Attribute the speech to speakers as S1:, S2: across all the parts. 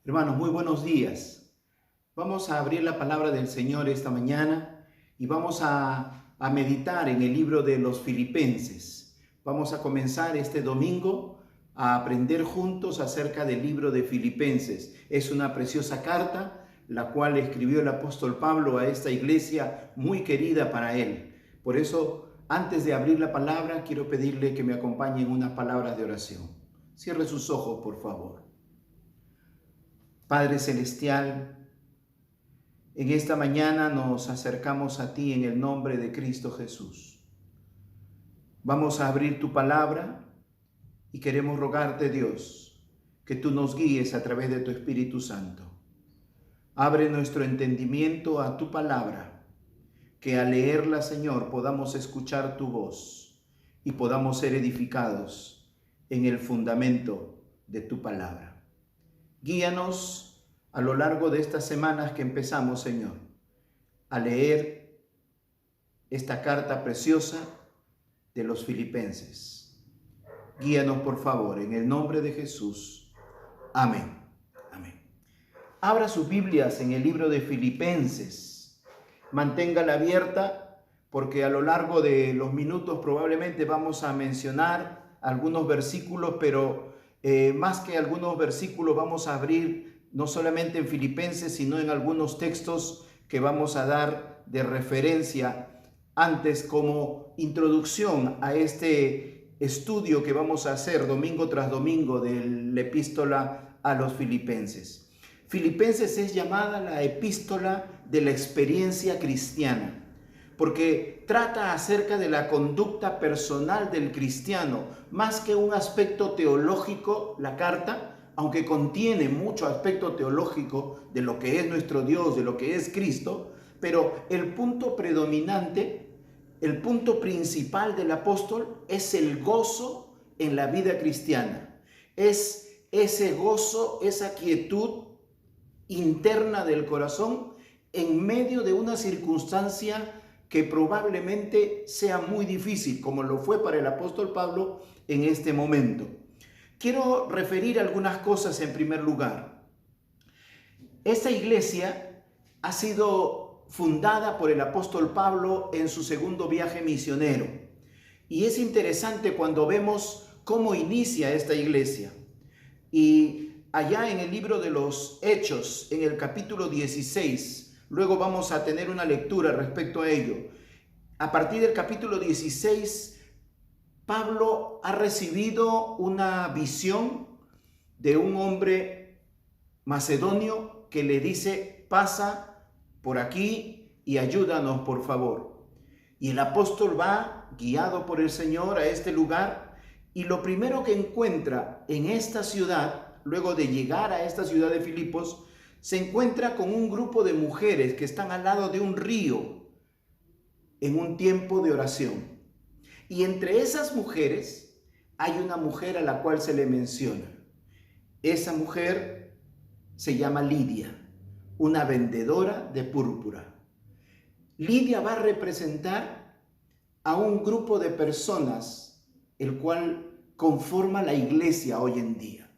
S1: Hermanos, muy buenos días. Vamos a abrir la palabra del Señor esta mañana y vamos a meditar en el libro de los Filipenses. Vamos a comenzar este domingo a aprender juntos acerca del libro de Filipenses. Es una preciosa carta, la cual escribió el apóstol Pablo a esta iglesia muy querida para él. Por eso, antes de abrir la palabra, quiero pedirle que me acompañe en unas palabras de oración. Cierre sus ojos, por favor. Padre Celestial, en esta mañana nos acercamos a ti en el nombre de Cristo Jesús. Vamos a abrir tu palabra y queremos rogarte, Dios, que tú nos guíes a través de tu Espíritu Santo. Abre nuestro entendimiento a tu palabra, que al leerla, Señor, podamos escuchar tu voz y podamos ser edificados en el fundamento de tu palabra. Guíanos a lo largo de estas semanas que empezamos, Señor, a leer esta carta preciosa de los Filipenses. Guíanos, por favor, en el nombre de Jesús. Amén. Amén. Abra sus Biblias en el libro de Filipenses. Manténgala abierta porque a lo largo de los minutos probablemente vamos a mencionar algunos versículos, pero más que algunos versículos vamos a abrir no solamente en Filipenses, sino en algunos textos que vamos a dar de referencia antes como introducción a este estudio que vamos a hacer domingo tras domingo de la epístola a los Filipenses. Filipenses es llamada la epístola de la experiencia cristiana, porque trata acerca de la conducta personal del cristiano, más que un aspecto teológico, la carta, aunque contiene mucho aspecto teológico de lo que es nuestro Dios, de lo que es Cristo, pero el punto predominante, el punto principal del apóstol es el gozo en la vida cristiana. Es ese gozo, esa quietud interna del corazón en medio de una circunstancia que probablemente sea muy difícil, como lo fue para el apóstol Pablo en este momento. Quiero referir algunas cosas en primer lugar. Esta iglesia ha sido fundada por el apóstol Pablo en su segundo viaje misionero. Y es interesante cuando vemos cómo inicia esta iglesia. Y allá en el libro de los Hechos, en el capítulo 16, luego vamos a tener una lectura respecto a ello. A partir del capítulo 16, Pablo ha recibido una visión de un hombre macedonio que le dice: pasa por aquí y ayúdanos, por favor. Y el apóstol va guiado por el Señor a este lugar, y lo primero que encuentra en esta ciudad, luego de llegar a esta ciudad de Filipos, se encuentra con un grupo de mujeres que están al lado de un río en un tiempo de oración. Y entre esas mujeres hay una mujer a la cual se le menciona. Esa mujer se llama Lidia, una vendedora de púrpura. Lidia va a representar a un grupo de personas, el cual conforma la iglesia hoy en día.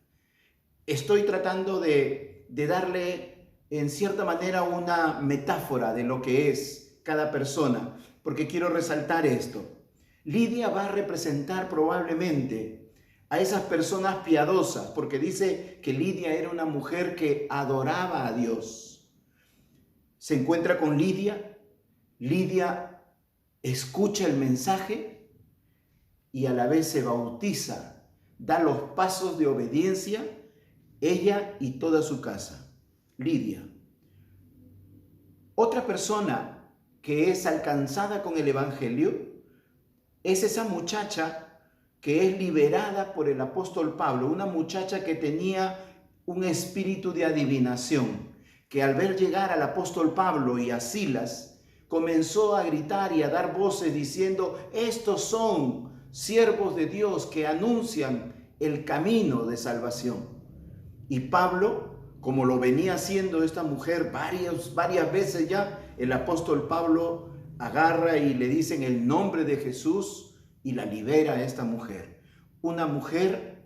S1: Estoy tratando de darle en cierta manera una metáfora de lo que es cada persona, porque quiero resaltar esto. Lidia va a representar probablemente a esas personas piadosas, porque dice que Lidia era una mujer que adoraba a Dios. Se encuentra con Lidia, Lidia escucha el mensaje y a la vez se bautiza, da los pasos de obediencia, ella y toda su casa. Lidia. Otra persona que es alcanzada con el evangelio es esa muchacha que es liberada por el apóstol Pablo, una muchacha que tenía un espíritu de adivinación, que al ver llegar al apóstol Pablo y a Silas, comenzó a gritar y a dar voces diciendo: estos son siervos de Dios que anuncian el camino de salvación. Y Pablo, como lo venía haciendo esta mujer varias veces ya, el apóstol Pablo agarra y le dice en el nombre de Jesús y la libera a esta mujer. Una mujer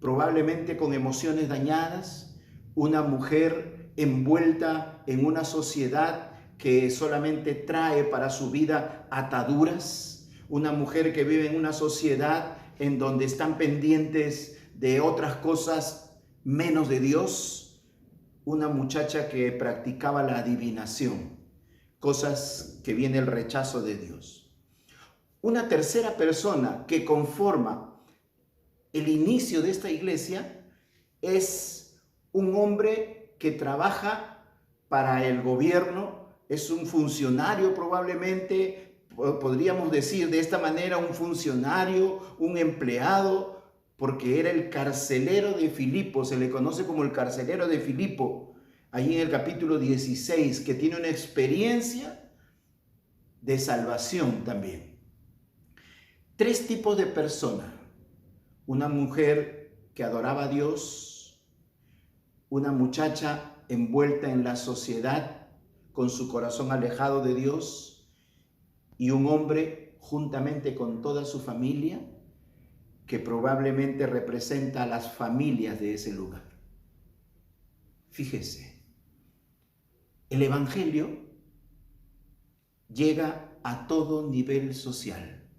S1: probablemente con emociones dañadas, una mujer envuelta en una sociedad que solamente trae para su vida ataduras, una mujer que vive en una sociedad en donde están pendientes de otras cosas menos de Dios, una muchacha que practicaba la adivinación, cosas que viene el rechazo de Dios. Una tercera persona que conforma el inicio de esta iglesia es un hombre que trabaja para el gobierno, es un funcionario probablemente, podríamos decir de esta manera, un funcionario, un empleado, porque era el carcelero de Filipo, se le conoce como el carcelero de Filipo, ahí en el capítulo 16, que tiene una experiencia de salvación también. Tres tipos de personas: una mujer que adoraba a Dios, una muchacha envuelta en la sociedad con su corazón alejado de Dios, y un hombre juntamente con toda su familia que probablemente representa a las familias de ese lugar. Fíjese, el evangelio llega a todo nivel social.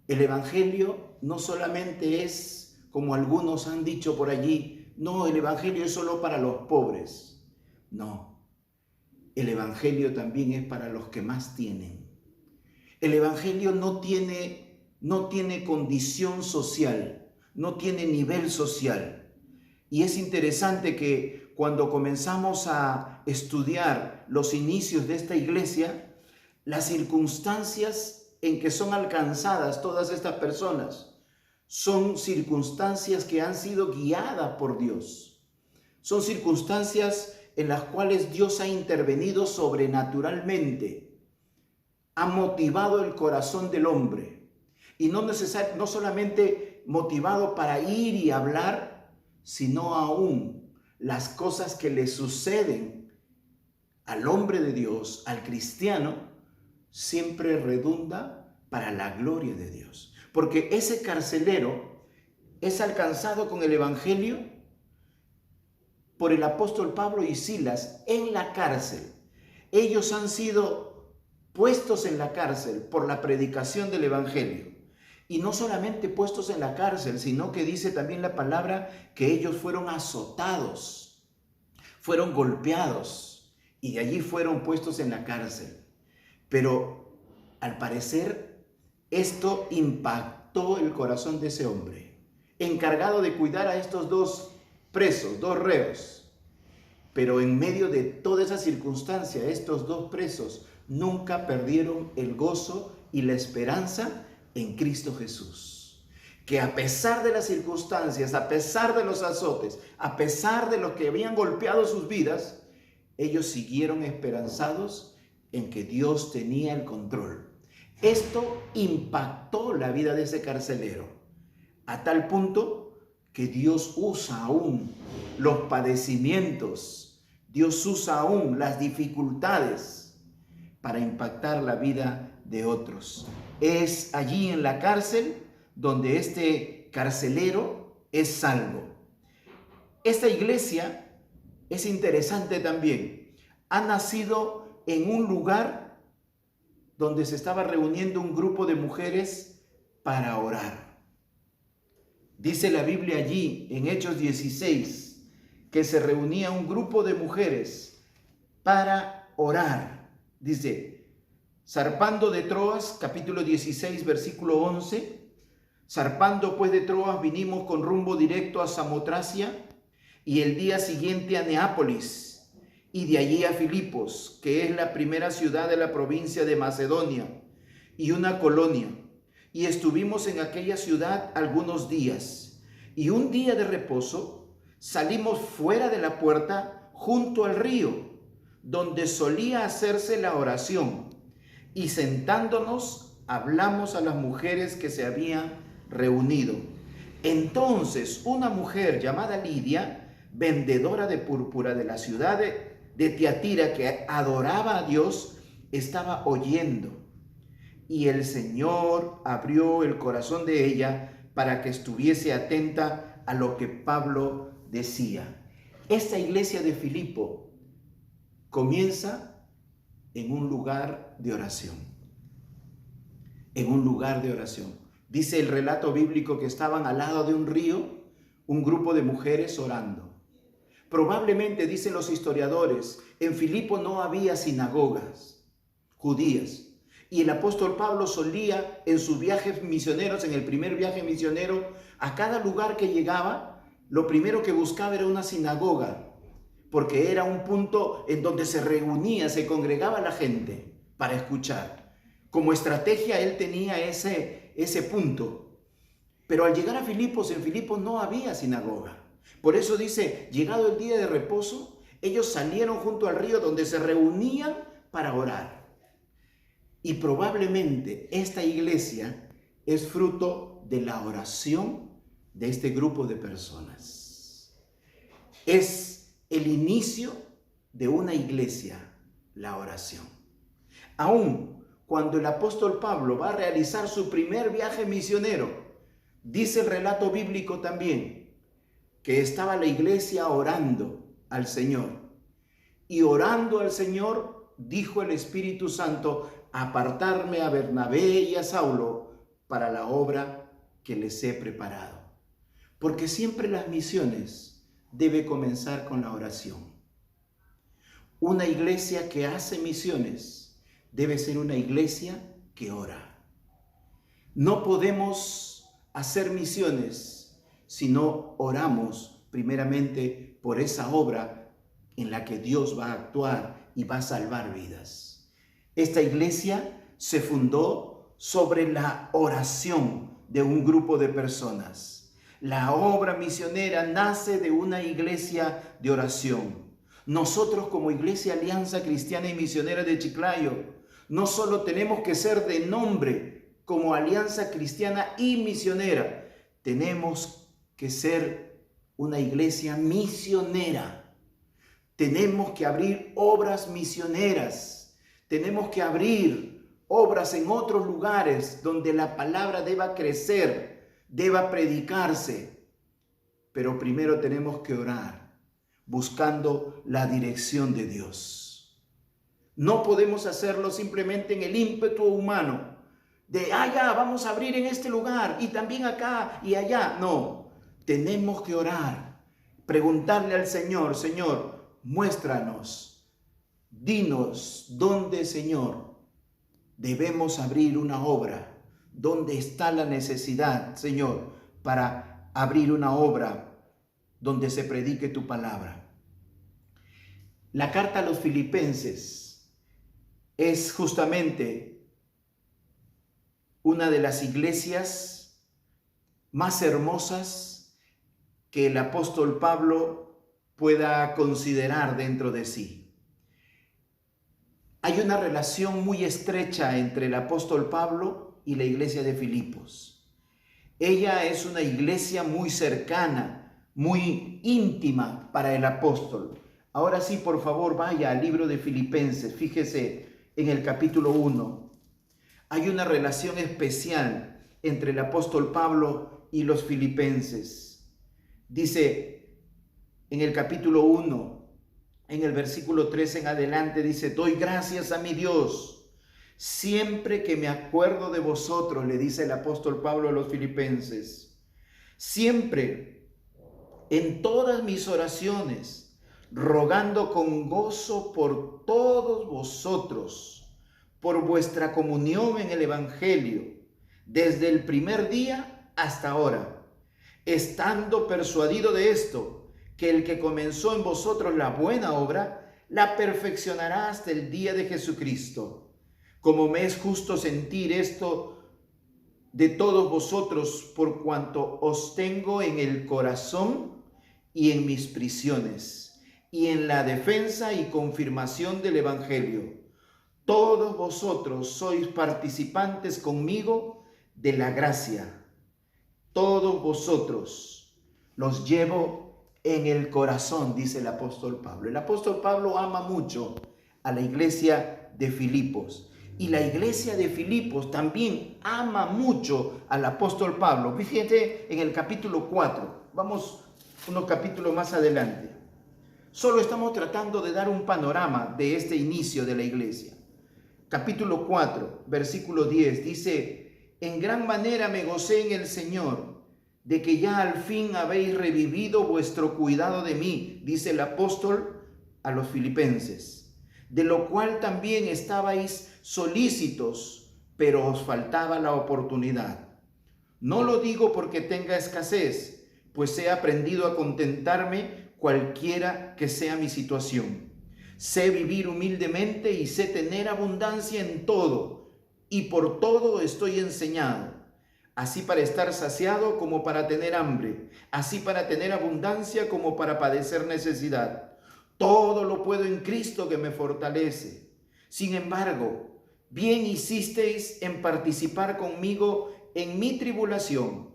S1: El evangelio no solamente es, como algunos han dicho por allí, no, el evangelio es solo para los pobres. No, el evangelio también es para los que más tienen. El evangelio no tiene condición social, no tiene nivel social. Y es interesante que cuando comenzamos a estudiar los inicios de esta iglesia, las circunstancias en que son alcanzadas todas estas personas son circunstancias que han sido guiadas por Dios. Son circunstancias en las cuales Dios ha intervenido sobrenaturalmente, ha motivado el corazón del hombre, y no solamente motivado para ir y hablar, sino aún las cosas que le suceden al hombre de Dios, al cristiano, siempre redunda para la gloria de Dios. Porque ese carcelero es alcanzado con el evangelio por el apóstol Pablo y Silas en la cárcel. Ellos han sido puestos en la cárcel por la predicación del evangelio. Y no solamente puestos en la cárcel, sino que dice también la palabra que ellos fueron azotados, fueron golpeados y de allí fueron puestos en la cárcel. Pero al parecer esto impactó el corazón de ese hombre, encargado de cuidar a estos dos presos, dos reos. Pero en medio de toda esa circunstancia, estos dos presos nunca perdieron el gozo y la esperanza en Cristo Jesús. Que a pesar de las circunstancias, a pesar de los azotes, a pesar de lo que habían golpeado sus vidas, ellos siguieron esperanzados en que Dios tenía el control. Esto impactó la vida de ese carcelero, a tal punto que Dios usa aún los padecimientos, Dios usa aún las dificultades para impactar la vida de otros. Es allí en la cárcel donde este carcelero es salvo. Esta iglesia es interesante también. Ha nacido en un lugar donde se estaba reuniendo un grupo de mujeres para orar. Dice la Biblia allí en Hechos 16 que se reunía un grupo de mujeres para orar. Dice, zarpando de Troas, capítulo 16, versículo 11, zarpando pues de Troas vinimos con rumbo directo a Samotracia y el día siguiente a Neápolis y de allí a Filipos, que es la primera ciudad de la provincia de Macedonia y una colonia. Y estuvimos en aquella ciudad algunos días, y un día de reposo salimos fuera de la puerta junto al río, donde solía hacerse la oración, y sentándonos hablamos a las mujeres que se habían reunido. Entonces una mujer llamada Lidia, vendedora de púrpura de la ciudad de Tiatira, que adoraba a Dios, estaba oyendo. Y el Señor abrió el corazón de ella para que estuviese atenta a lo que Pablo decía. Esta iglesia de Filipo comienza en un lugar de oración. En un lugar de oración. Dice el relato bíblico que estaban al lado de un río, un grupo de mujeres orando. Probablemente, dicen los historiadores, en Filipo no había sinagogas judías. Y el apóstol Pablo solía, en sus viajes misioneros, en el primer viaje misionero, a cada lugar que llegaba, lo primero que buscaba era una sinagoga, porque era un punto en donde se reunía, se congregaba la gente para escuchar. Como estrategia él tenía ese punto. Pero al llegar a Filipos, en Filipos no había sinagoga. Por eso dice, llegado el día de reposo, ellos salieron junto al río donde se reunían para orar. Y probablemente esta iglesia es fruto de la oración de este grupo de personas. Es el inicio de una iglesia, la oración. Aún cuando el apóstol Pablo va a realizar su primer viaje misionero, dice el relato bíblico también que estaba la iglesia orando al Señor. Y orando al Señor, dijo el Espíritu Santo, apartarme a Bernabé y a Saulo para la obra que les he preparado. Porque siempre las misiones debe comenzar con la oración. Una iglesia que hace misiones debe ser una iglesia que ora. No podemos hacer misiones si no oramos primeramente por esa obra en la que Dios va a actuar y va a salvar vidas. Esta iglesia se fundó sobre la oración de un grupo de personas. La obra misionera nace de una iglesia de oración. Nosotros como Iglesia Alianza Cristiana y Misionera de Chiclayo, no solo tenemos que ser de nombre como Alianza Cristiana y Misionera, tenemos que ser una iglesia misionera. Tenemos que abrir obras misioneras. Tenemos que abrir obras en otros lugares donde la palabra deba crecer, deba predicarse. Pero primero tenemos que orar, buscando la dirección de Dios. No podemos hacerlo simplemente en el ímpetu humano, de ya, vamos a abrir en este lugar y también acá y allá. No, tenemos que orar, preguntarle al Señor, Señor, muéstranos, dinos dónde, Señor, debemos abrir una obra, dónde está la necesidad, Señor, para abrir una obra donde se predique tu palabra. La carta a los Filipenses es justamente una de las iglesias más hermosas que el apóstol Pablo pueda considerar dentro de sí. Hay una relación muy estrecha entre el apóstol Pablo y la iglesia de Filipos. Ella es una iglesia muy cercana, muy íntima para el apóstol. Ahora sí, por favor, vaya al libro de Filipenses. Fíjese en el capítulo 1. Hay una relación especial entre el apóstol Pablo y los filipenses. Dice en el capítulo 1, en el versículo 3 en adelante, dice, doy gracias a mi Dios siempre que me acuerdo de vosotros, le dice el apóstol Pablo a los filipenses. Siempre, en todas mis oraciones, rogando con gozo por todos vosotros, por vuestra comunión en el Evangelio, desde el primer día hasta ahora, estando persuadido de esto, que el que comenzó en vosotros la buena obra, la perfeccionará hasta el día de Jesucristo. Como me es justo sentir esto de todos vosotros, por cuanto os tengo en el corazón y en mis prisiones, y en la defensa y confirmación del Evangelio. Todos vosotros sois participantes conmigo de la gracia. Todos vosotros los llevo en el corazón, dice el apóstol Pablo. El apóstol Pablo ama mucho a la iglesia de Filipos Y la iglesia de Filipos también ama mucho al apóstol Pablo. Fíjate en el capítulo 4. Vamos unos capítulos más adelante. Solo estamos tratando de dar un panorama de este inicio de la iglesia. Capítulo 4, versículo 10, dice: en gran manera me gocé en el Señor, de que ya al fin habéis revivido vuestro cuidado de mí, dice el apóstol a los filipenses, de lo cual también estabais solícitos, pero os faltaba la oportunidad. No lo digo porque tenga escasez, pues he aprendido a contentarme cualquiera que sea mi situación. Sé vivir humildemente y sé tener abundancia en todo, y por todo estoy enseñado, así para estar saciado como para tener hambre, así para tener abundancia como para padecer necesidad. Todo lo puedo en Cristo que me fortalece. Sin embargo, bien hicisteis en participar conmigo en mi tribulación.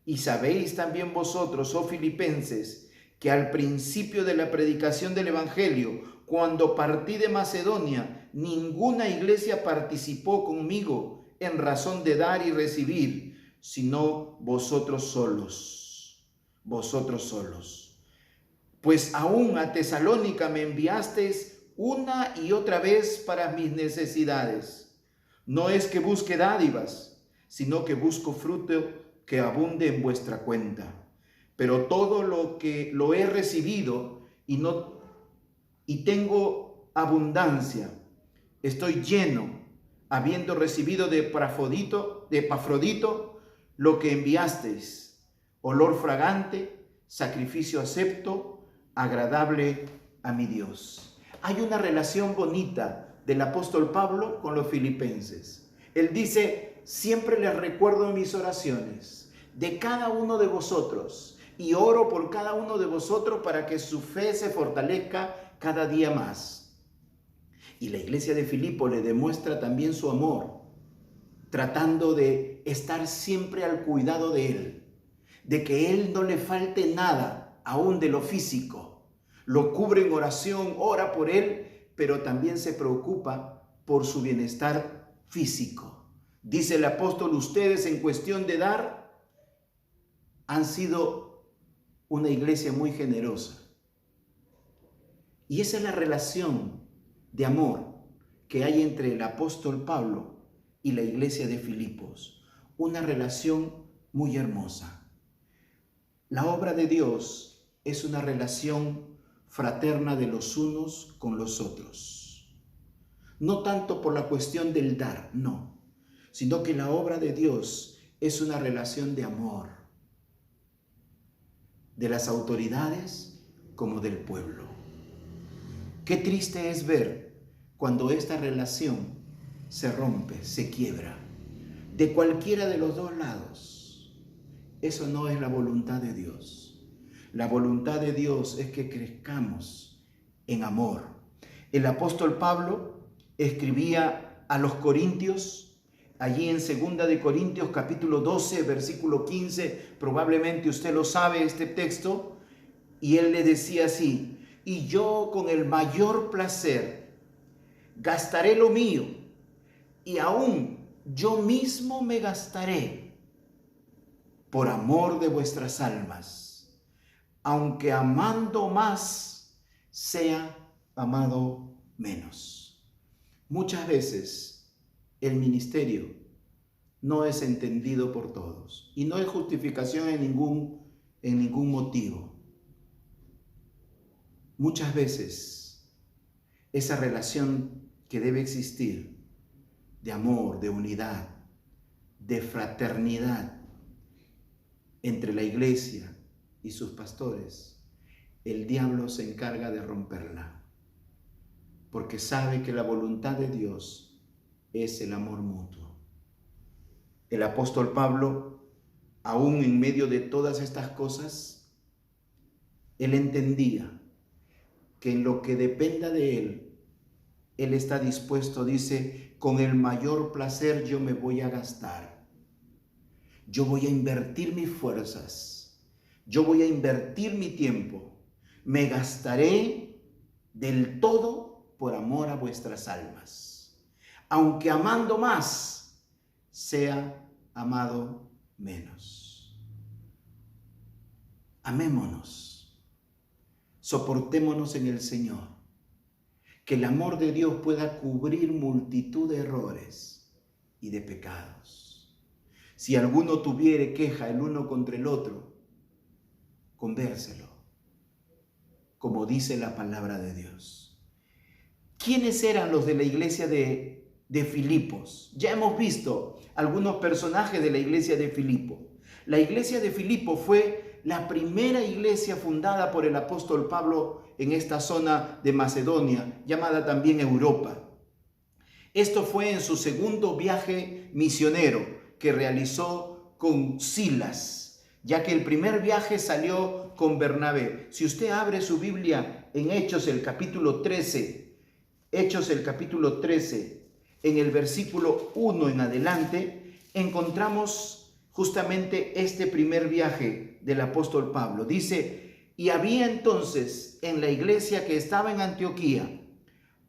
S1: Y sabéis también vosotros, oh filipenses, que al principio de la predicación del Evangelio, cuando partí de Macedonia, ninguna iglesia participó conmigo en razón de dar y recibir, sino vosotros solos. Vosotros solos. Pues aún a Tesalónica me enviasteis una y otra vez para mis necesidades. No es que busque dádivas, sino que busco fruto que abunde en vuestra cuenta. Pero todo lo que lo he recibido y tengo abundancia, estoy lleno, habiendo recibido de Epafrodito lo que enviasteis, olor fragante, sacrificio acepto, agradable a mi Dios. Hay una relación bonita del apóstol Pablo con los filipenses. Él dice: siempre les recuerdo en mis oraciones de cada uno de vosotros, y oro por cada uno de vosotros para que su fe se fortalezca cada día más. Y la iglesia de Filipo le demuestra también su amor, tratando de estar siempre al cuidado de él, de que él no le falte nada, aún de lo físico. Lo cubre en oración, ora por él, pero también se preocupa por su bienestar físico. Dice el apóstol: ustedes en cuestión de dar han sido una iglesia muy generosa. Y esa es la relación de amor que hay entre el apóstol Pablo y la iglesia de Filipos. Una relación muy hermosa. La obra de Dios es una relación fraterna de los unos con los otros. No tanto por la cuestión del dar, no, sino que la obra de Dios es una relación de amor, de las autoridades como del pueblo. Qué triste es ver cuando esta relación se rompe, se quiebra, de cualquiera de los dos lados. Eso no es la voluntad de Dios. La voluntad de Dios es que crezcamos en amor. El apóstol Pablo escribía a los corintios, allí en 2 de Corintios capítulo 12, versículo 15, probablemente usted lo sabe este texto, y él le decía así: y yo con el mayor placer gastaré lo mío, y aún yo mismo me gastaré por amor de vuestras almas, aunque amando más sea amado menos. Muchas veces el ministerio no es entendido por todos y no es justificación en ningún motivo. Muchas veces esa relación que debe existir de amor, de unidad, de fraternidad entre la iglesia y sus pastores, el diablo se encarga de romperla, porque sabe que la voluntad de Dios es el amor mutuo. El apóstol Pablo, aún en medio de todas estas cosas, él entendía que en lo que dependa de él está dispuesto, dice: con el mayor placer yo me voy a gastar. Yo voy a invertir mis fuerzas. Yo voy a invertir mi tiempo. Me gastaré del todo por amor a vuestras almas. aunque amando más, sea amado menos. Amémonos, soportémonos en el Señor, que el amor de Dios pueda cubrir multitud de errores y de pecados. Si alguno tuviere queja el uno contra el otro, convérselo, como dice la palabra de Dios. ¿Quiénes eran los de la iglesia de Filipos? Ya hemos visto algunos personajes de la iglesia de Filipo. La iglesia de Filipo fue la primera iglesia fundada por el apóstol Pablo en esta zona de Macedonia, llamada también Europa. Esto fue en su segundo viaje misionero que realizó con Silas, ya que el primer viaje salió con Bernabé. Si usted abre su Biblia en Hechos el capítulo 13, en el versículo 1 en adelante, encontramos justamente este primer viaje del apóstol Pablo. Dice: y había entonces en la iglesia que estaba en Antioquía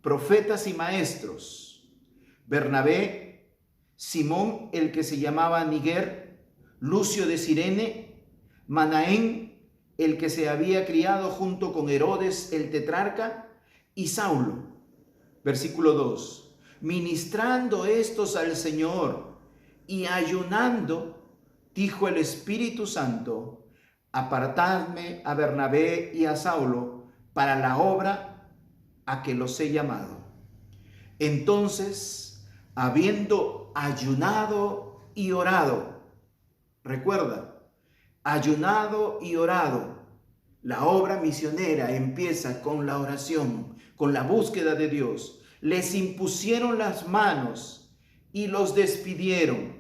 S1: profetas y maestros: Bernabé, Simón el que se llamaba Niger, Lucio de Cirene, Manaén el que se había criado junto con Herodes el tetrarca, y Saulo. Versículo 2: ministrando estos al Señor y ayunando, dijo el Espíritu Santo: apartadme a Bernabé y a Saulo para la obra a que los he llamado. Entonces, habiendo ayunado y orado, recuerda, ayunado y orado, la obra misionera empieza con la oración, con la búsqueda de Dios. Les impusieron las manos y los despidieron.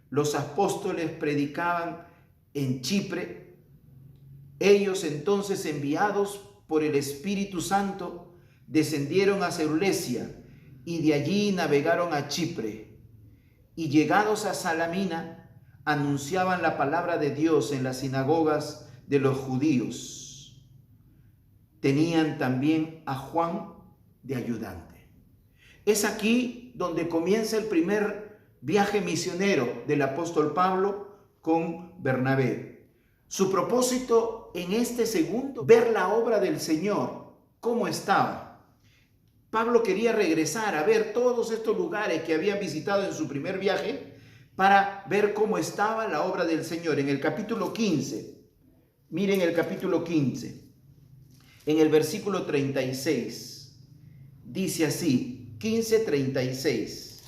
S1: Los apóstoles predicaban en Chipre. Ellos entonces, enviados por el Espíritu Santo, descendieron a Seleucia y de allí navegaron a Chipre. Y llegados a Salamina, anunciaban la palabra de Dios en las sinagogas de los judíos. Tenían también a Juan de ayudante. Es aquí donde comienza el primer viaje misionero del apóstol Pablo con Bernabé. Su propósito en este segundo, ver la obra del Señor, cómo estaba. Pablo quería regresar a ver todos estos lugares que habían visitado en su primer viaje para ver cómo estaba la obra del Señor. En el capítulo 15, miren el capítulo 15, en el versículo 36, dice así, 15:36.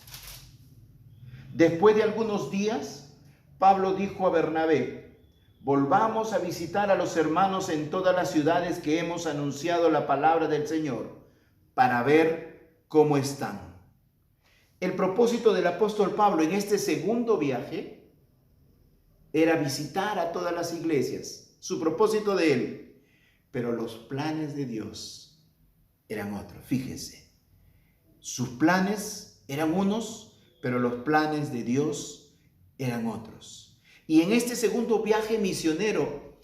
S1: Después de algunos días, Pablo dijo a Bernabé: volvamos a visitar a los hermanos en todas las ciudades que hemos anunciado la palabra del Señor, para ver cómo están. El propósito del apóstol Pablo en este segundo viaje era visitar a todas las iglesias, su propósito de él. Pero los planes de Dios eran otros. Fíjense, sus planes eran unos, pero los planes de Dios eran otros. Y en este segundo viaje misionero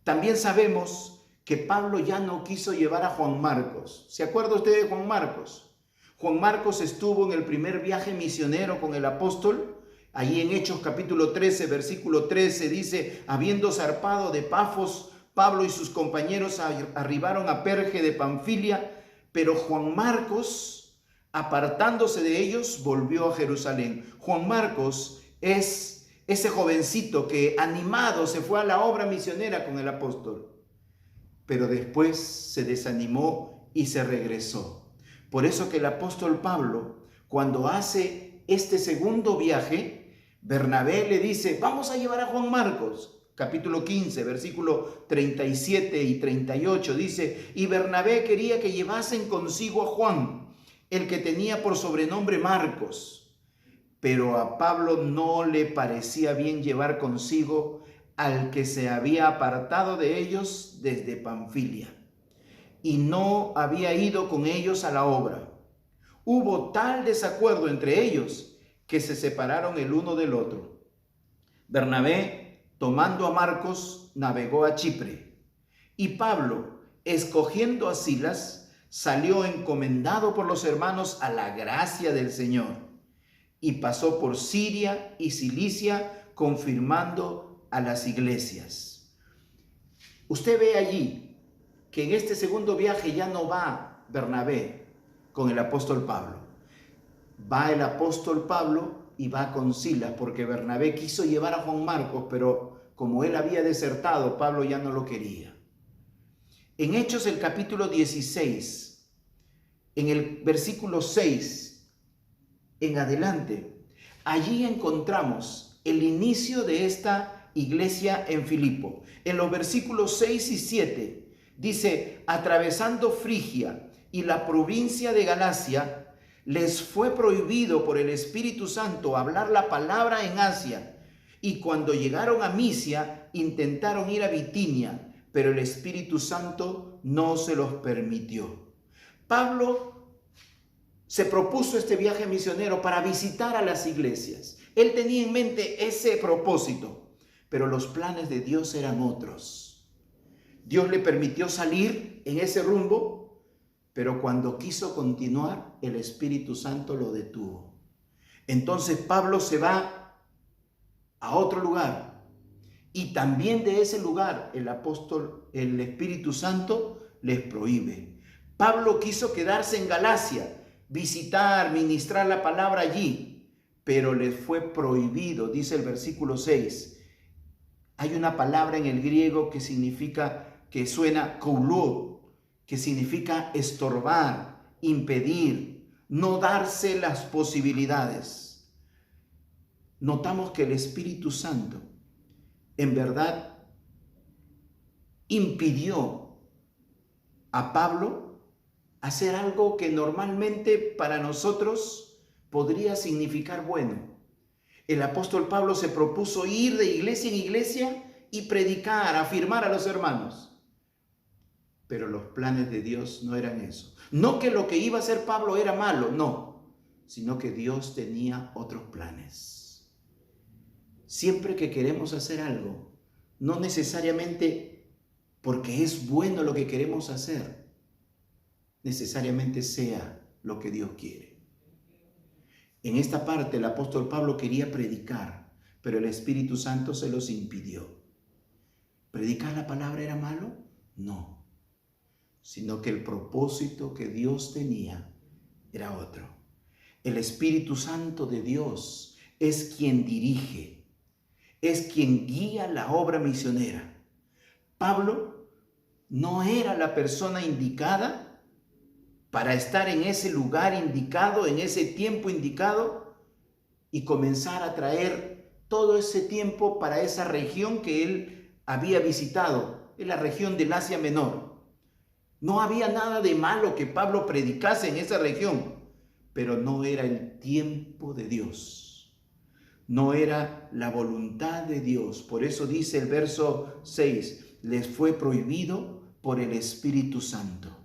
S1: también sabemos que Pablo ya no quiso llevar a Juan Marcos. ¿Se acuerda usted de Juan Marcos? Juan Marcos estuvo en el primer viaje misionero con el apóstol. Allí en Hechos capítulo 13, versículo 13 dice: habiendo zarpado de Pafos, Pablo y sus compañeros arribaron a Perge de Panfilia, pero Juan Marcos, apartándose de ellos, volvió a Jerusalén. Juan Marcos es ese jovencito que animado se fue a la obra misionera con el apóstol, pero después se desanimó y se regresó. Por eso que el apóstol Pablo, cuando hace este segundo viaje, Bernabé le dice: vamos a llevar a Juan Marcos. Capítulo 15, versículo 37 y 38 dice: y Bernabé quería que llevasen consigo a Juan, el que tenía por sobrenombre Marcos. Pero a Pablo no le parecía bien llevar consigo al que se había apartado de ellos desde Panfilia y no había ido con ellos a la obra. Hubo tal desacuerdo entre ellos que se separaron el uno del otro. Bernabé, tomando a Marcos, navegó a Chipre, y Pablo, escogiendo a Silas, salió encomendado por los hermanos a la gracia del Señor y pasó por Siria y Cilicia confirmando a las iglesias. Usted ve allí que en este segundo viaje ya no va Bernabé con el apóstol Pablo. Va el apóstol Pablo y va con Silas, porque Bernabé quiso llevar a Juan Marcos, pero como él había desertado, Pablo ya no lo quería. En Hechos, el capítulo 16, en el versículo 6 en adelante, allí encontramos el inicio de esta iglesia en Filipo. En los versículos 6 y 7 dice: atravesando Frigia y la provincia de Galacia, les fue prohibido por el Espíritu Santo hablar la palabra en Asia. Y cuando llegaron a Misia, intentaron ir a Bitinia, pero el Espíritu Santo no se los permitió. Pablo se propuso este viaje misionero para visitar a las iglesias. Él tenía en mente ese propósito, pero los planes de Dios eran otros. Dios le permitió salir en ese rumbo, pero cuando quiso continuar, el Espíritu Santo lo detuvo. Entonces Pablo se va a otro lugar, y también de ese lugar el Espíritu Santo les prohíbe. Pablo quiso quedarse en Galacia, visitar, ministrar la palabra allí, pero les fue prohibido, dice el versículo 6. Hay una palabra en el griego que significa, que suena koulou, que significa estorbar, impedir, no darse las posibilidades. Notamos que el Espíritu Santo en verdad impidió a Pablo hacer algo que normalmente para nosotros podría significar bueno. El apóstol Pablo se propuso ir de iglesia en iglesia y predicar, afirmar a los hermanos. Pero los planes de Dios no eran eso. No que lo que iba a hacer Pablo era malo, no, sino que Dios tenía otros planes. Siempre que queremos hacer algo, no necesariamente porque es bueno lo que queremos hacer, necesariamente sea lo que Dios quiere. En esta parte el apóstol Pablo quería predicar, pero el Espíritu Santo se los impidió. ¿Predicar la palabra era malo? No, sino que el propósito que Dios tenía era otro. El Espíritu Santo de Dios es quien dirige, es quien guía la obra misionera. Pablo no era la persona indicada para estar en ese lugar indicado, en ese tiempo indicado, y comenzar a traer todo ese tiempo para esa región que él había visitado, en la región del Asia Menor. No había nada de malo que Pablo predicase en esa región, pero no era el tiempo de Dios. No era la voluntad de Dios. Por eso dice el verso 6, les fue prohibido por el Espíritu Santo.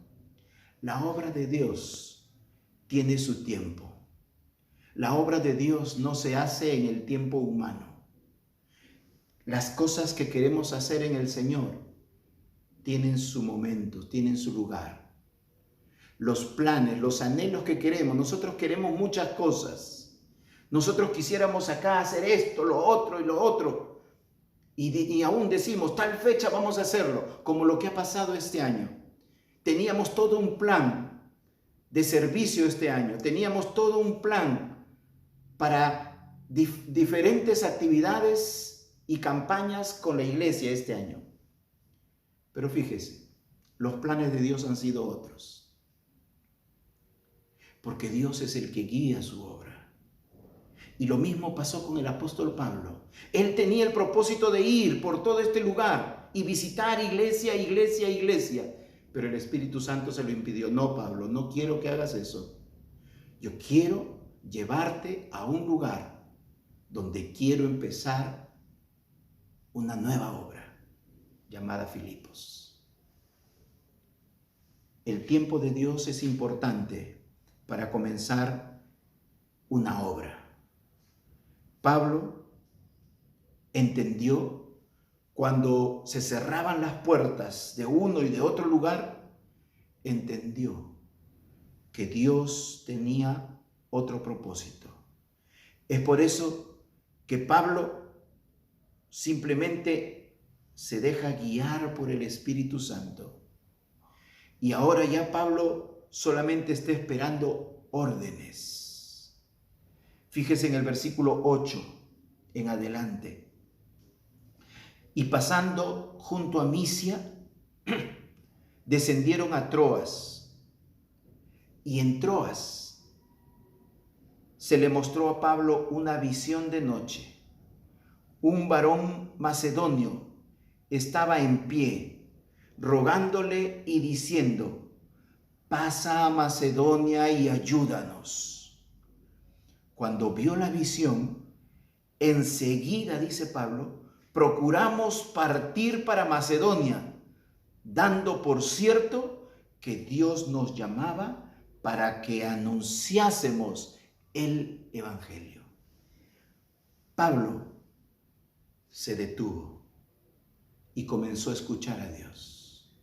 S1: La obra de Dios tiene su tiempo. La obra de Dios no se hace en el tiempo humano. Las cosas que queremos hacer en el Señor tienen su momento, tienen su lugar. Los planes, los anhelos que queremos, nosotros queremos muchas cosas. Nosotros quisiéramos acá hacer esto, lo otro y lo otro. Y aún decimos, tal fecha vamos a hacerlo, como lo que ha pasado este año. Teníamos todo un plan de servicio este año, teníamos todo un plan para diferentes actividades y campañas con la iglesia este año. Pero fíjese, los planes de Dios han sido otros. Porque Dios es el que guía su obra. Y lo mismo pasó con el apóstol Pablo. Él tenía el propósito de ir por todo este lugar y visitar iglesia, iglesia, iglesia. Pero el Espíritu Santo se lo impidió. No, Pablo, no quiero que hagas eso. Yo quiero llevarte a un lugar donde quiero empezar una nueva obra llamada Filipos. El tiempo de Dios es importante para comenzar una obra. Pablo entendió cuando se cerraban las puertas de uno y de otro lugar, entendió que Dios tenía otro propósito. Es por eso que Pablo simplemente se deja guiar por el Espíritu Santo. Y ahora ya Pablo solamente está esperando órdenes. Fíjese en el versículo 8 en adelante. Y pasando junto a Misia, descendieron a Troas. Y en Troas se le mostró a Pablo una visión de noche. Un varón macedonio estaba en pie, rogándole y diciendo: pasa a Macedonia y ayúdanos. Cuando vio la visión, enseguida, dice Pablo, procuramos partir para Macedonia, dando por cierto que Dios nos llamaba para que anunciásemos el Evangelio. Pablo se detuvo y comenzó a escuchar a Dios.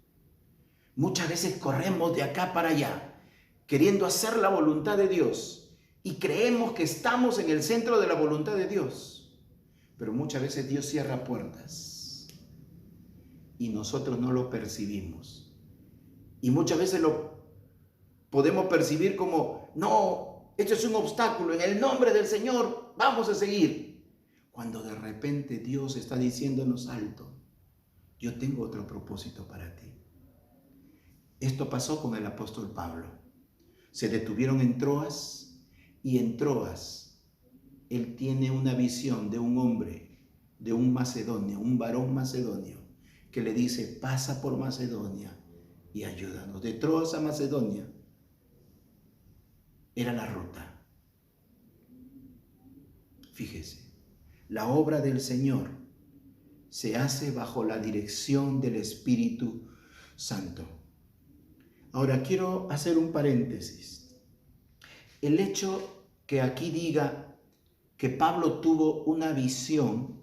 S1: Muchas veces corremos de acá para allá, queriendo hacer la voluntad de Dios, y creemos que estamos en el centro de la voluntad de Dios. Pero muchas veces Dios cierra puertas y nosotros no lo percibimos. Y muchas veces lo podemos percibir como: no, esto es un obstáculo, en el nombre del Señor vamos a seguir. Cuando de repente Dios está diciéndonos: alto, yo tengo otro propósito para ti. Esto pasó con el apóstol Pablo. Se detuvieron en Troas, y en Troas él tiene una visión de un hombre, de un macedonio, un varón macedonio, que le dice: pasa por Macedonia y ayúdanos. De Troas a Macedonia era la ruta. Fíjese, la obra del Señor se hace bajo la dirección del Espíritu Santo. Ahora quiero hacer un paréntesis. El hecho que aquí diga que Pablo tuvo una visión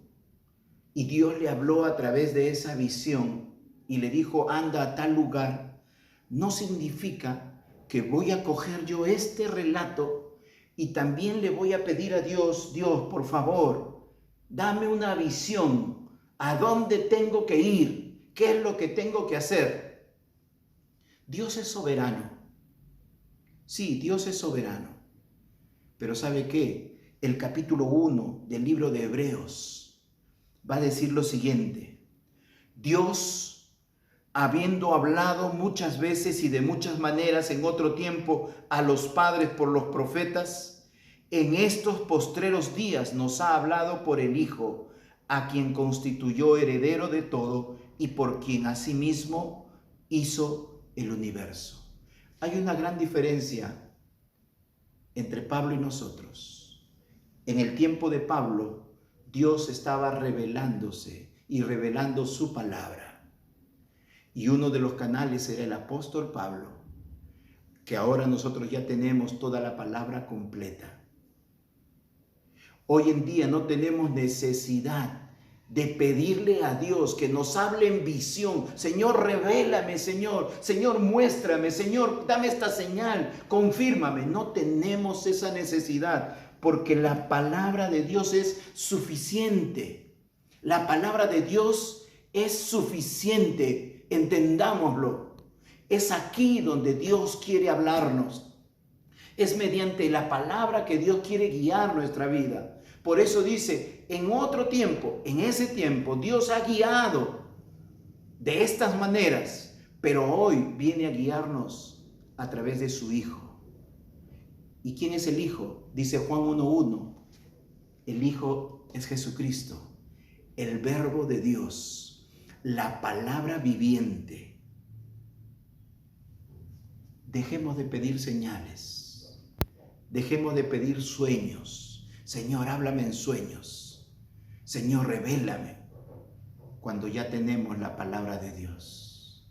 S1: y Dios le habló a través de esa visión y le dijo: anda a tal lugar, no significa que voy a coger yo este relato y también le voy a pedir a Dios: Dios, por favor, dame una visión. ¿A dónde tengo que ir? ¿Qué es lo que tengo que hacer? Dios es soberano. Sí, Dios es soberano. Pero ¿sabe qué? El capítulo 1 del libro de Hebreos va a decir lo siguiente: Dios, habiendo hablado muchas veces y de muchas maneras en otro tiempo a los padres por los profetas, en estos postreros días nos ha hablado por el Hijo, a quien constituyó heredero de todo y por quien asimismo hizo el universo. Hay una gran diferencia entre Pablo y nosotros. En el tiempo de Pablo, Dios estaba revelándose y revelando su palabra. Y uno de los canales era el apóstol Pablo, que ahora nosotros ya tenemos toda la palabra completa. Hoy en día no tenemos necesidad de pedirle a Dios que nos hable en visión. Señor, revélame, Señor. Señor, muéstrame. Señor, dame esta señal. Confírmame. No tenemos esa necesidad porque la palabra de Dios es suficiente. La palabra de Dios es suficiente. Entendámoslo. Es aquí donde Dios quiere hablarnos. Es mediante la palabra que Dios quiere guiar nuestra vida. Por eso dice, en otro tiempo, en ese tiempo, Dios ha guiado de estas maneras, pero hoy viene a guiarnos a través de su Hijo. ¿Y quién es el Hijo? Dice Juan 1:1. El Hijo es Jesucristo, el Verbo de Dios, la palabra viviente. Dejemos de pedir señales, dejemos de pedir sueños. Señor, háblame en sueños. Señor, revélame. Cuando ya tenemos la palabra de Dios.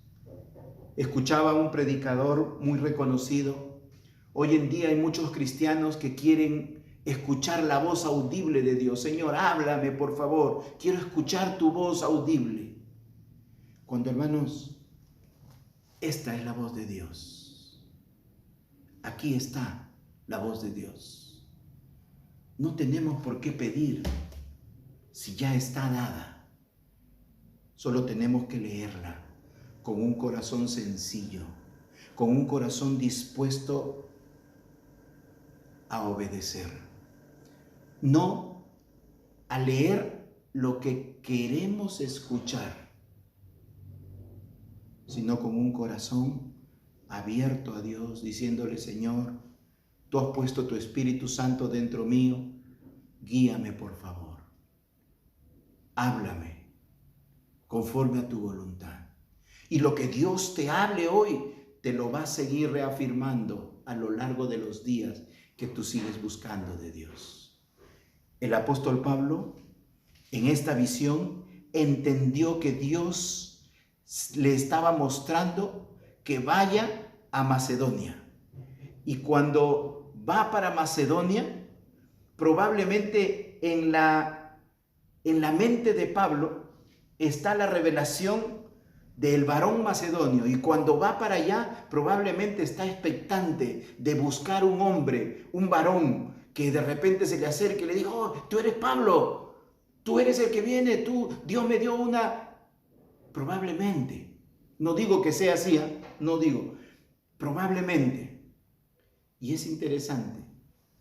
S1: Escuchaba a un predicador muy reconocido. Hoy en día hay muchos cristianos que quieren escuchar la voz audible de Dios. Señor, háblame, por favor. Quiero escuchar tu voz audible. Cuando, hermanos, Esta es la voz de Dios. Aquí está la voz de Dios. No tenemos por qué pedir si ya está dada. Solo tenemos que leerla con un corazón sencillo, con un corazón dispuesto a obedecer. No a leer lo que queremos escuchar, sino con un corazón abierto a Dios, diciéndole: Señor, tú has puesto tu Espíritu Santo dentro mío, guíame por favor, háblame conforme a tu voluntad. Y lo que Dios te hable hoy, te lo va a seguir reafirmando a lo largo de los días que tú sigues buscando de Dios. El apóstol Pablo, en esta visión, entendió que Dios le estaba mostrando que vaya a Macedonia. Y cuando va para Macedonia, probablemente en la mente de Pablo está la revelación del varón macedonio, y cuando va para allá probablemente está expectante de buscar un hombre, un varón que de repente se le acerque y le diga: oh, tú eres Pablo, tú eres el que viene, Dios me dio una... Probablemente, no digo que sea así, no digo, probablemente. Y es interesante,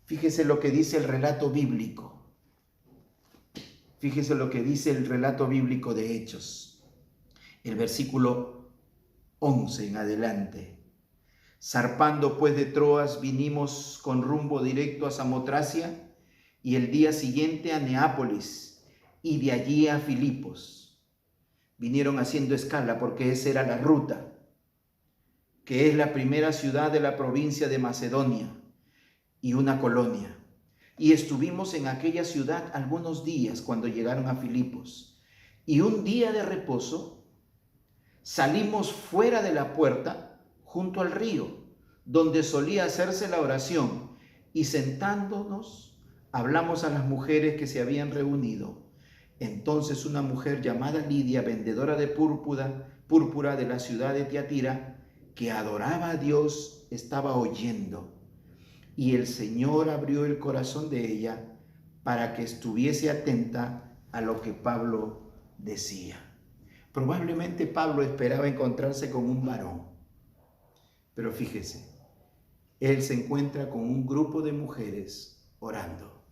S1: fíjese lo que dice el relato bíblico. Fíjese lo que dice el relato bíblico de Hechos, el versículo 11 en adelante. Zarpando pues de Troas, vinimos con rumbo directo a Samotracia y el día siguiente a Neápolis y de allí a Filipos. Vinieron haciendo escala porque esa era la ruta, que es la primera ciudad de la provincia de Macedonia y una colonia. Y estuvimos en aquella ciudad algunos días cuando llegaron a Filipos. Y un día de reposo salimos fuera de la puerta junto al río, donde solía hacerse la oración, y sentándonos hablamos a las mujeres que se habían reunido. Entonces una mujer llamada Lidia, vendedora de púrpura de la ciudad de Tiatira, que adoraba a Dios, estaba oyendo. Y el Señor abrió el corazón de ella para que estuviese atenta a lo que Pablo decía. Probablemente Pablo esperaba encontrarse con un varón, pero fíjese, él se encuentra con un grupo de mujeres orando.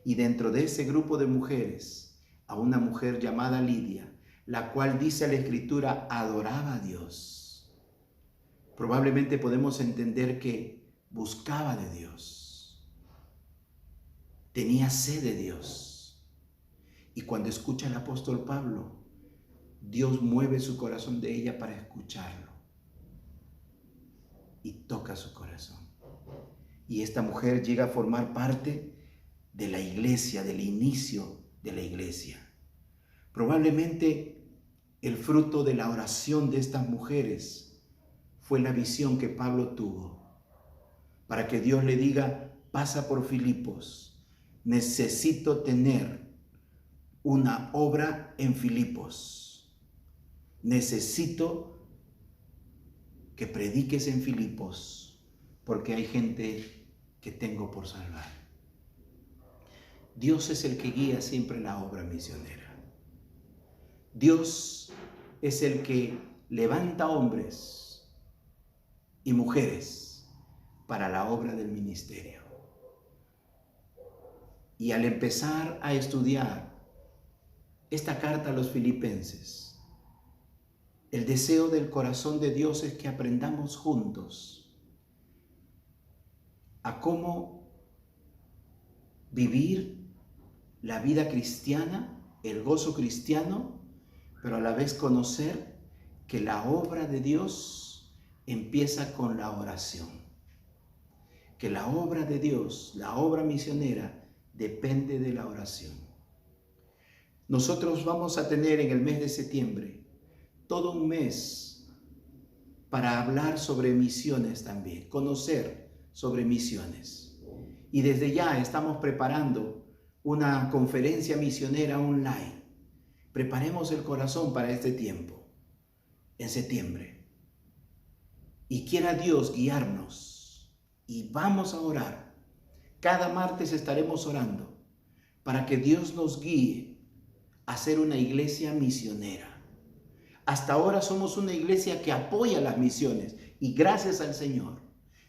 S1: Y dentro de ese grupo de mujeres, a una mujer llamada Lidia, la cual dice la Escritura adoraba a Dios. Probablemente podemos entender que buscaba de Dios, tenía sed de Dios. Y cuando escucha al apóstol Pablo, Dios mueve su corazón de ella para escucharlo y toca su corazón. Y esta mujer llega a formar parte de la iglesia, del inicio de la iglesia. Probablemente el fruto de la oración de estas mujeres fue la visión que Pablo tuvo, para que Dios le diga: pasa por Filipos, necesito tener una obra en Filipos, necesito que prediques en Filipos, porque hay gente que tengo por salvar. Dios es el que guía siempre la obra misionera. Dios es el que levanta hombres y mujeres para la obra del ministerio. Y al empezar a estudiar esta carta a los filipenses, el deseo del corazón de Dios es que aprendamos juntos a cómo vivir la vida cristiana, el gozo cristiano, pero a la vez conocer que la obra de Dios empieza con la oración. Que la obra de Dios, la obra misionera, depende de la oración. Nosotros vamos a tener en el mes de septiembre todo un mes para hablar sobre misiones también, conocer sobre misiones. Y desde ya estamos preparando una conferencia misionera online. Preparemos el corazón para este tiempo, en septiembre. y quiera Dios guiarnos. Y vamos a orar. Cada martes estaremos orando para que Dios nos guíe a ser una iglesia misionera. Hasta ahora somos una iglesia que apoya las misiones y gracias al Señor.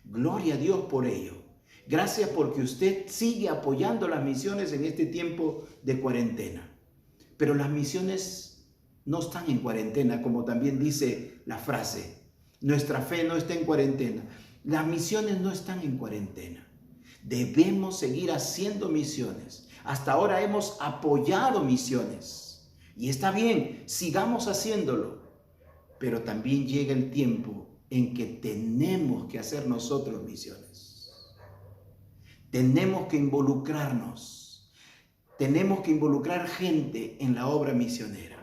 S1: Gloria a Dios por ello. Gracias porque usted sigue apoyando las misiones en este tiempo de cuarentena. Pero las misiones no están en cuarentena, como también dice la frase. Nuestra fe no está en cuarentena. Las misiones no están en cuarentena. Debemos seguir haciendo misiones. Hasta ahora hemos apoyado misiones. Y está bien, sigamos haciéndolo. Pero también llega el tiempo en que tenemos que hacer nosotros misiones. Tenemos que involucrarnos. Tenemos que involucrar gente en la obra misionera.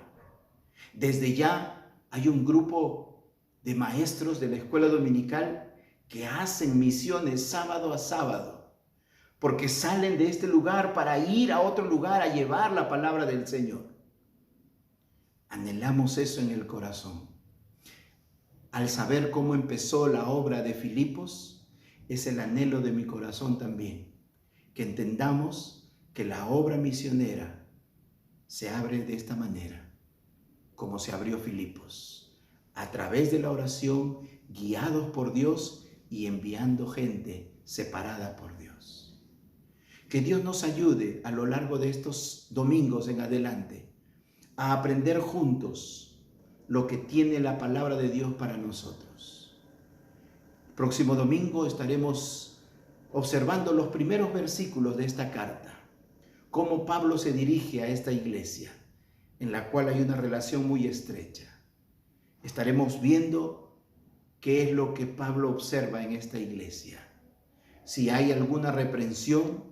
S1: Desde ya hay un grupo de maestros de la escuela dominical que hacen misiones sábado a sábado, porque salen de este lugar para ir a otro lugar a llevar la palabra del Señor. Anhelamos eso en el corazón. Al saber cómo empezó la obra de Filipos, es el anhelo de mi corazón también, que entendamos que la obra misionera se abre de esta manera, como se abrió Filipos, a través de la oración, guiados por Dios y enviando gente separada por Dios. Que Dios nos ayude a lo largo de estos domingos en adelante a aprender juntos lo que tiene la palabra de Dios para nosotros. Próximo domingo estaremos observando los primeros versículos de esta carta, cómo Pablo se dirige a esta iglesia, en la cual hay una relación muy estrecha. Estaremos viendo qué es lo que Pablo observa en esta iglesia. Si hay alguna reprensión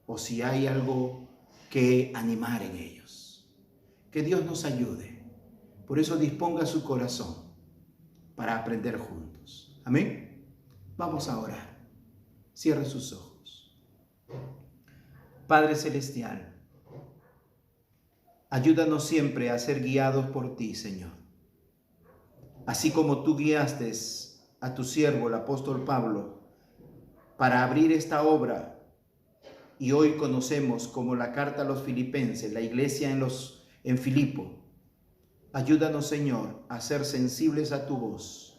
S1: o si hay algo que animar en ellos. Que Dios nos ayude. Por eso disponga su corazón para aprender juntos. Amén. Vamos a orar. Cierre sus ojos. Padre Celestial, ayúdanos siempre a ser guiados por ti, Señor. Así como tú guiaste a tu siervo, el apóstol Pablo, para abrir esta obra, y hoy conocemos como la carta a los filipenses, la iglesia en Filipo. Ayúdanos, Señor, a ser sensibles a tu voz,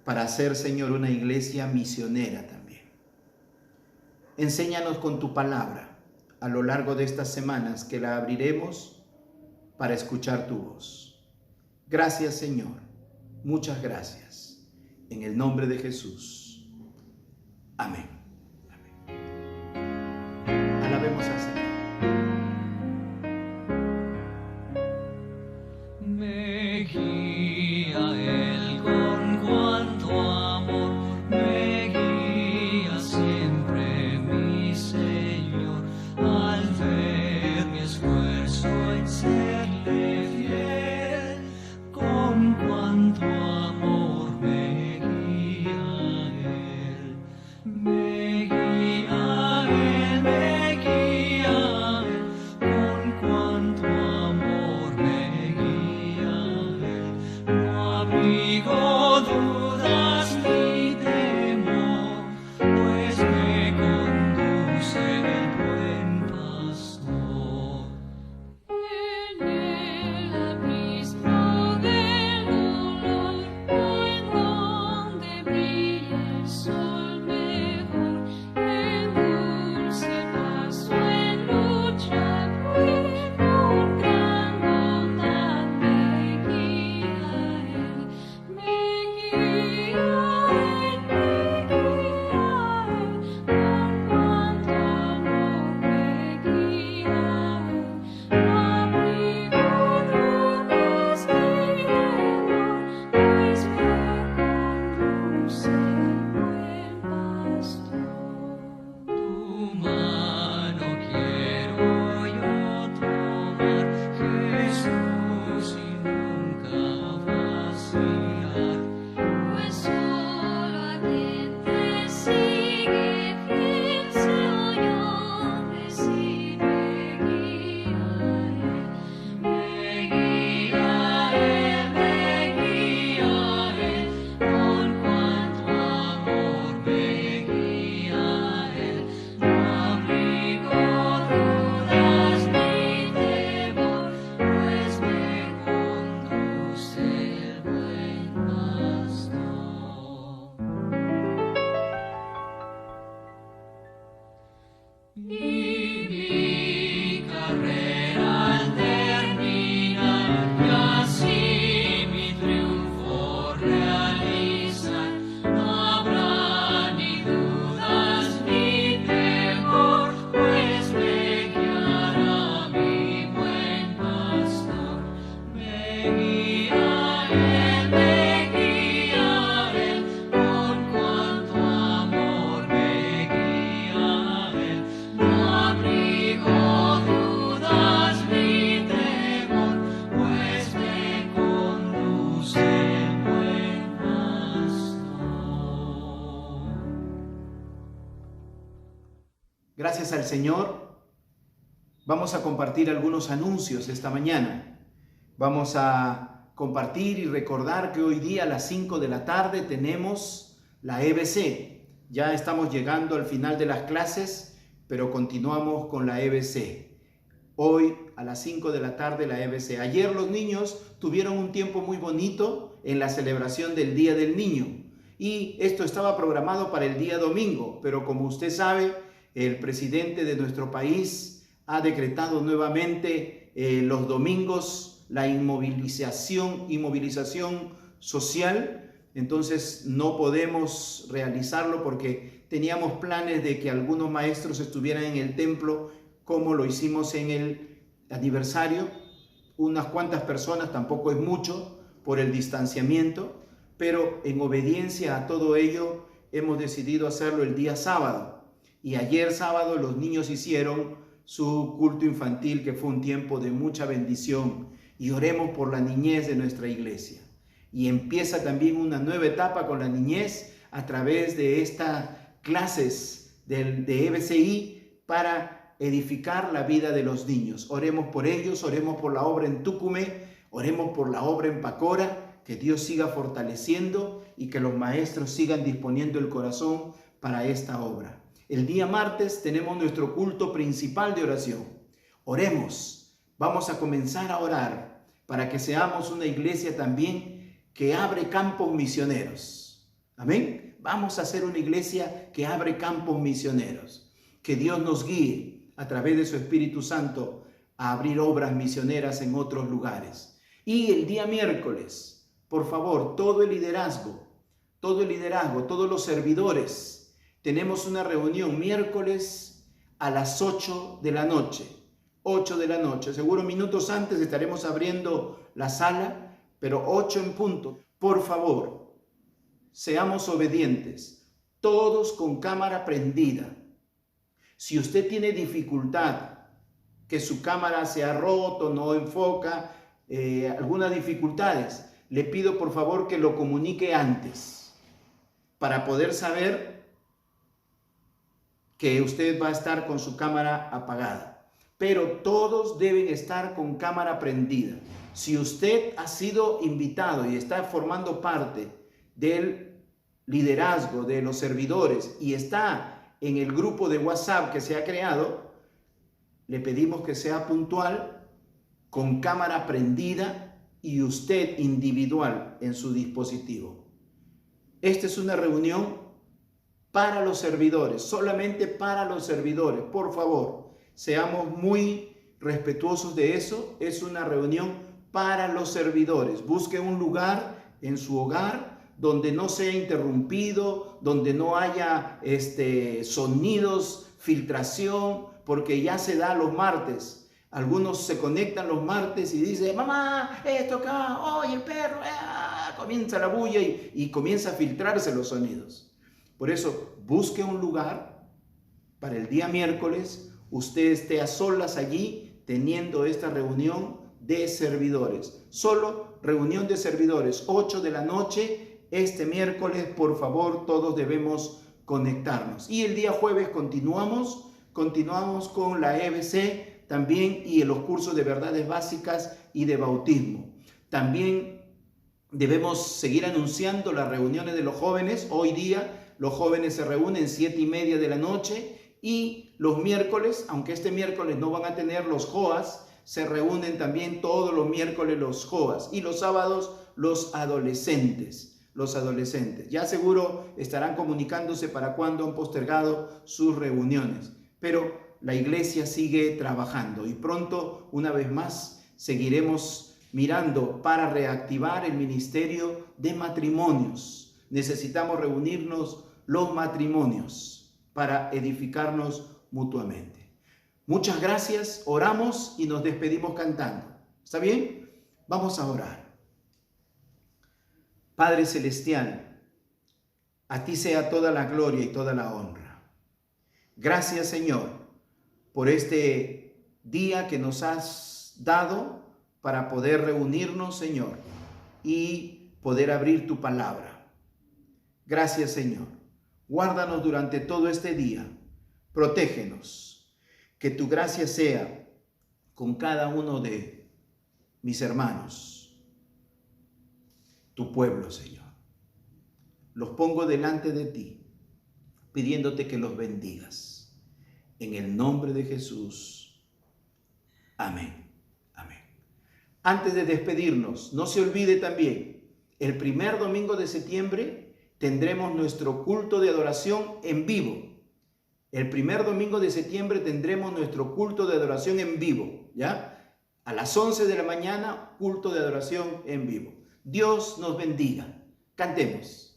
S1: para hacer, Señor, una iglesia misionera también. Enséñanos con tu palabra a lo largo de estas semanas que la abriremos para escuchar tu voz. Gracias, Señor. Muchas gracias. En el nombre de Jesús. Amén. Amén. Alabemos al Señor.
S2: Me guía Él con cuanto amor, me guía siempre mi Señor, al ver mi esfuerzo en serle fiel, con cuanto amor me guía Él, me guía Él, me guía
S1: Gracias al Señor. Vamos a compartir algunos anuncios esta mañana. Vamos a compartir y recordar que hoy día a las 5 de la tarde tenemos la EBC. Ya estamos llegando al final de las clases, pero continuamos con la EBC. Hoy a las 5 de la tarde la EBC. Ayer los niños tuvieron un tiempo muy bonito en la celebración del Día del Niño. Y esto estaba programado para el día domingo, pero como usted sabe, el presidente de nuestro país ha decretado nuevamente los domingos la inmovilización social. Entonces no podemos realizarlo porque teníamos planes de que algunos maestros estuvieran en el templo, como lo hicimos en el aniversario. Unas cuantas personas, tampoco es mucho por el distanciamiento, pero en obediencia a todo ello hemos decidido hacerlo el día sábado. Y ayer sábado los niños hicieron su culto infantil, que fue un tiempo de mucha bendición. Y oremos por la niñez de nuestra iglesia. Y empieza también una nueva etapa con la niñez a través de estas clases de EBCI para edificar la vida de los niños. Oremos por ellos, oremos por la obra en Tucumé, oremos por la obra en Pacora, que Dios siga fortaleciendo y que los maestros sigan disponiendo el corazón para esta obra. El día martes tenemos nuestro culto principal de oración. Oremos, vamos a comenzar a orar para que seamos una iglesia también que abre campos misioneros. Amén. Vamos a ser una iglesia que abre campos misioneros. Que Dios nos guíe a través de su Espíritu Santo a abrir obras misioneras en otros lugares. Y el día miércoles, por favor, todo el liderazgo, todos los servidores, tenemos una reunión miércoles a las 8 de la noche. 8 de la noche. Seguro minutos antes estaremos abriendo la sala, pero 8 en punto. Por favor, seamos obedientes. Todos con cámara prendida. Si usted tiene dificultad, que su cámara se ha roto, no enfoca, algunas dificultades, le pido por favor que lo comunique antes para poder saber que usted va a estar con su cámara apagada. Pero todos deben estar con cámara prendida. Si usted ha sido invitado y está formando parte del liderazgo de los servidores y está en el grupo de WhatsApp que se ha creado, le pedimos que sea puntual, con cámara prendida y usted individual en su dispositivo. Esta es una reunión para los servidores, solamente para los servidores. Por favor, seamos muy respetuosos de eso. Es una reunión para los servidores. Busque un lugar en su hogar donde no sea interrumpido, donde no haya sonidos, filtración, porque ya se da los martes. Algunos se conectan los martes y dicen, mamá, esto acá, oye, el perro, comienza la bulla y comienza a filtrarse los sonidos. Por eso, busque un lugar para el día miércoles, usted esté a solas allí teniendo esta reunión de servidores. Solo reunión de servidores, 8 de la noche, este miércoles, por favor, todos debemos conectarnos. Y el día jueves continuamos con la EBC también y en los cursos de verdades básicas y de bautismo. También debemos seguir anunciando las reuniones de los jóvenes. Hoy día los jóvenes se reúnen 7:30 de la noche y los miércoles, aunque este miércoles no van a tener los JOAS, se reúnen también todos los miércoles los JOAS y los sábados los adolescentes. Ya seguro estarán comunicándose para cuándo han postergado sus reuniones, pero la iglesia sigue trabajando y pronto, una vez más, seguiremos mirando para reactivar el ministerio de matrimonios. Necesitamos reunirnos los matrimonios para edificarnos mutuamente. Muchas gracias, oramos y nos despedimos cantando. ¿Está bien? Vamos a orar. Padre Celestial, a ti sea toda la gloria y toda la honra. Gracias, Señor, por este día que nos has dado para poder reunirnos, Señor, y poder abrir tu palabra. Gracias, Señor. Guárdanos durante todo este día. protégenos. Que tu gracia sea con cada uno de mis hermanos, tu pueblo, Señor. Los pongo delante de ti, pidiéndote que los bendigas. En el nombre de Jesús. Amén. Amén. Antes de despedirnos, no se olvide también, el primer domingo de septiembre tendremos nuestro culto de adoración en vivo. El primer domingo de septiembre tendremos nuestro culto de adoración en vivo, ¿ya? A las 11 de la mañana, culto de adoración en vivo. Dios nos bendiga. Cantemos.